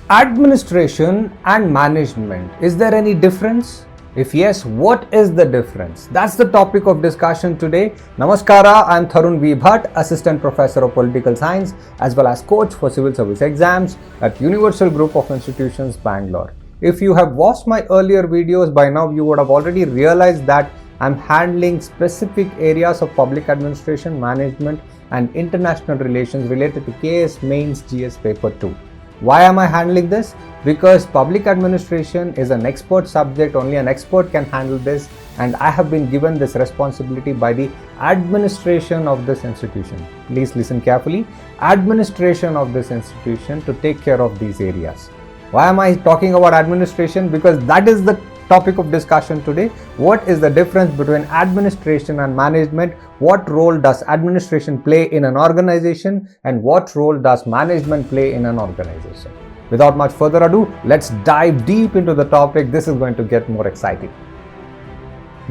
Administration and management. Is there any difference? If yes, what is the difference? That's the topic of discussion today. Namaskara, I'm Tharun V. Bhatt, Assistant Professor of Political Science as well as Coach for Civil Service Exams at Universal Group of Institutions, Bangalore. If you have watched my earlier videos, by now you would have already realized that I'm handling specific areas of public administration, management and international relations related to KAS Mains GS Paper 2. Why am I handling this? Because public administration is an expert subject, only an expert can handle this, and I have been given this responsibility by the administration of this institution. Please listen carefully. Administration of this institution to take care of these areas. Why am I talking about administration? Because that is the topic of discussion today. What is the difference between administration and management? What role does administration play in an organization, and what role does management play in an organization? Without much further ado, let's dive deep into the topic. This is going to get more exciting.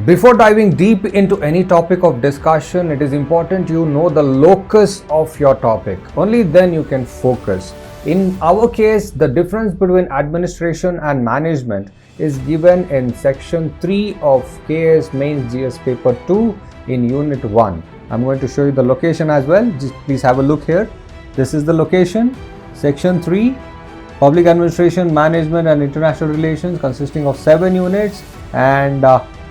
Before diving deep into any topic of discussion, it is important you know the locus of your topic. Only then you can focus. In our case, the difference between administration and management is given in section 3 of KAS Mains GS Paper 2 in Unit 1. I'm going to show you the location as well. Just please have a look here. This is the location. Section 3, Public Administration, Management and International Relations, consisting of 7 units. And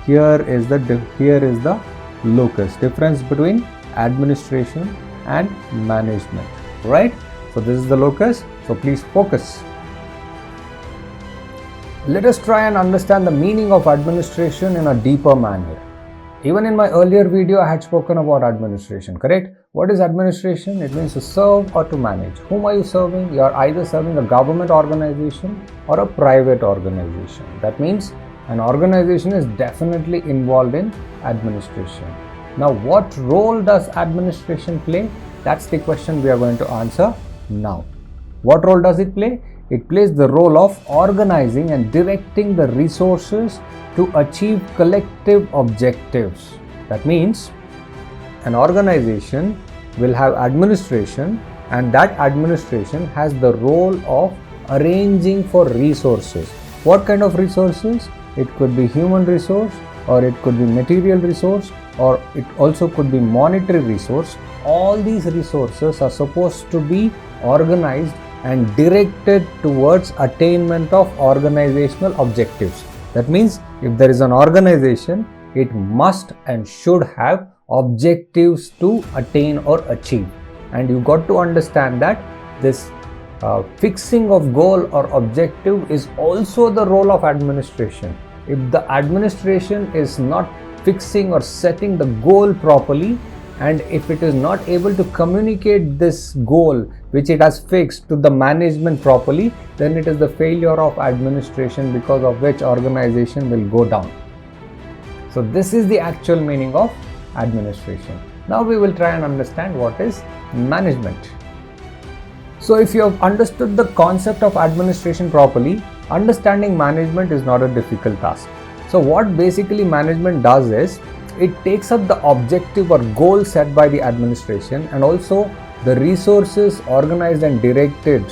here is the locus. Difference between administration and management. Right? So this is the locus. So please focus. Let us try and understand the meaning of administration in a deeper manner. Even in my earlier video, I had spoken about administration, correct? What is administration? It means to serve or to manage. Whom are you serving? You are either serving a government organization or a private organization. That means an organization is definitely involved in administration. Now, what role does administration play? That's the question we are going to answer now. What role does it play? It plays the role of organizing and directing the resources to achieve collective objectives. That means an organization will have administration, and that administration has the role of arranging for resources. What kind of resources? It could be human resource, or it could be material resource, or it also could be monetary resource. All these resources are supposed to be organized and directed towards attainment of organizational objectives. That means if there is an organization, it must and should have objectives to attain or achieve. And you got to understand that this fixing of goal or objective is also the role of administration. If the administration is not fixing or setting the goal properly, and if it is not able to communicate this goal which it has fixed to the management properly, then it is the failure of administration, because of which organization will go down. So this is the actual meaning of administration. Now we will try and understand what is management. So if you have understood the concept of administration properly, understanding management is not a difficult task. So what basically management does is, it takes up the objective or goal set by the administration, and also the resources organized and directed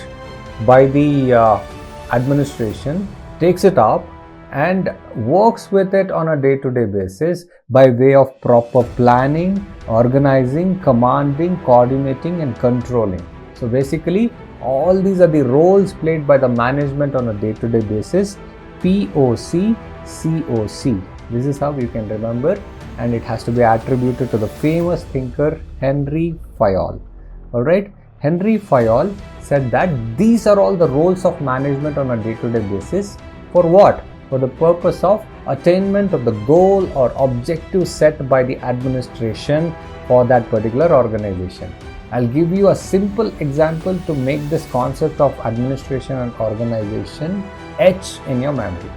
by the administration, takes it up and works with it on a day-to-day basis by way of proper planning, organizing, commanding, coordinating and controlling. So basically all these are the roles played by the management on a day-to-day basis. POC, COC. This is how you can remember, and it has to be attributed to the famous thinker Henry Fayol. Alright, Henry Fayol said that these are all the roles of management on a day-to-day basis. For what? For the purpose of attainment of the goal or objective set by the administration for that particular organization. I'll give you a simple example to make this concept of administration and organization etch in your memory.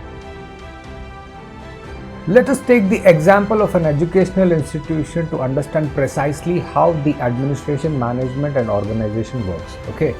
Let us take the example of an educational institution to understand precisely how the administration, management and organization works. Okay,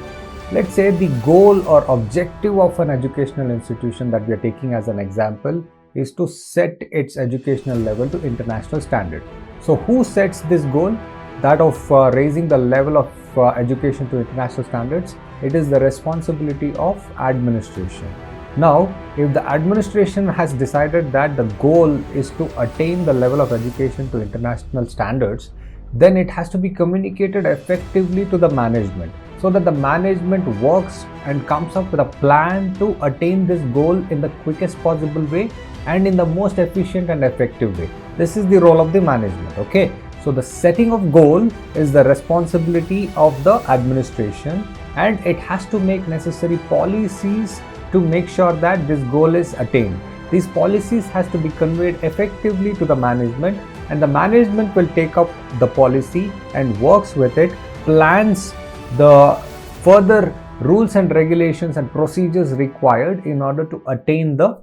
let's say the goal or objective of an educational institution that we are taking as an example is to set its educational level to international standard. So who sets this goal? That of raising the level of education to international standards? it is the responsibility of administration. Now, if the administration has decided that the goal is to attain the level of education to international standards, then it has to be communicated effectively to the management so that the management works and comes up with a plan to attain this goal in the quickest possible way and in the most efficient and effective way. This is the role of the management. Okay, so the setting of goal is the responsibility of the administration, and it has to make necessary policies to make sure that this goal is attained. These policies has to be conveyed effectively to the management, and the management will take up the policy and works with it, plans the further rules and regulations and procedures required in order to attain the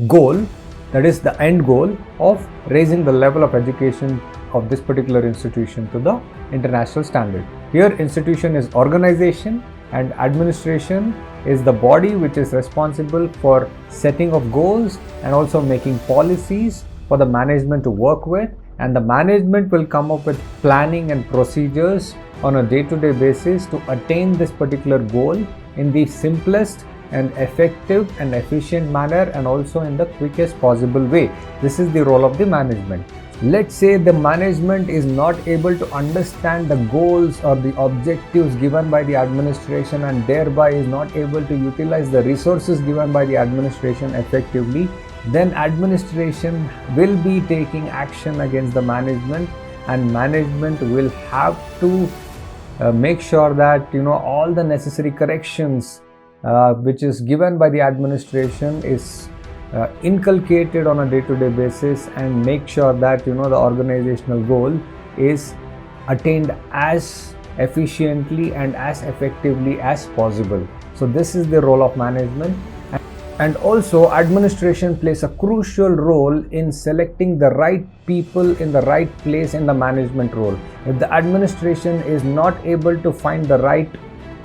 goal, that is the end goal of raising the level of education of this particular institution to the international standard. Here, institution is organization and administration is the body which is responsible for setting of goals and also making policies for the management to work with, and the management will come up with planning and procedures on a day-to-day basis to attain this particular goal in the simplest and effective and efficient manner and also in the quickest possible way. This is the role of the management. Let's say the management is not able to understand the goals or the objectives given by the administration and thereby is not able to utilize the resources given by the administration effectively, then administration will be taking action against the management, and management will have to make sure that all the necessary corrections which is given by the administration is inculcated on a day-to-day basis, and make sure that the organizational goal is attained as efficiently and as effectively as possible. So this is the role of management. And also, administration plays a crucial role in selecting the right people in the right place in the management role. If the administration is not able to find the right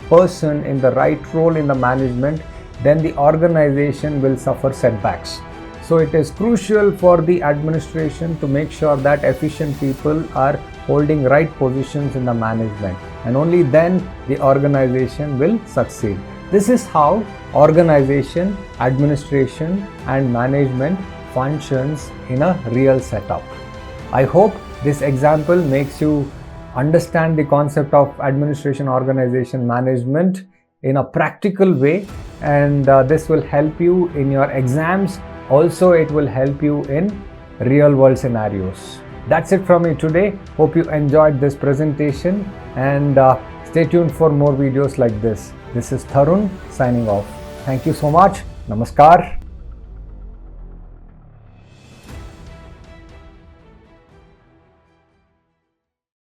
person in the right role in the management, then the organization will suffer setbacks. So it is crucial for the administration to make sure that efficient people are holding right positions in the management, and only then the organization will succeed. This is how organization, administration and management functions in a real setup. I hope this example makes you understand the concept of administration, organization, management in a practical way, and this will help you in your exams. Also, it will help you in real world scenarios. That's it from me today. Hope you enjoyed this presentation, and stay tuned for more videos like this. This is Tarun signing off. Thank you so much. Namaskar.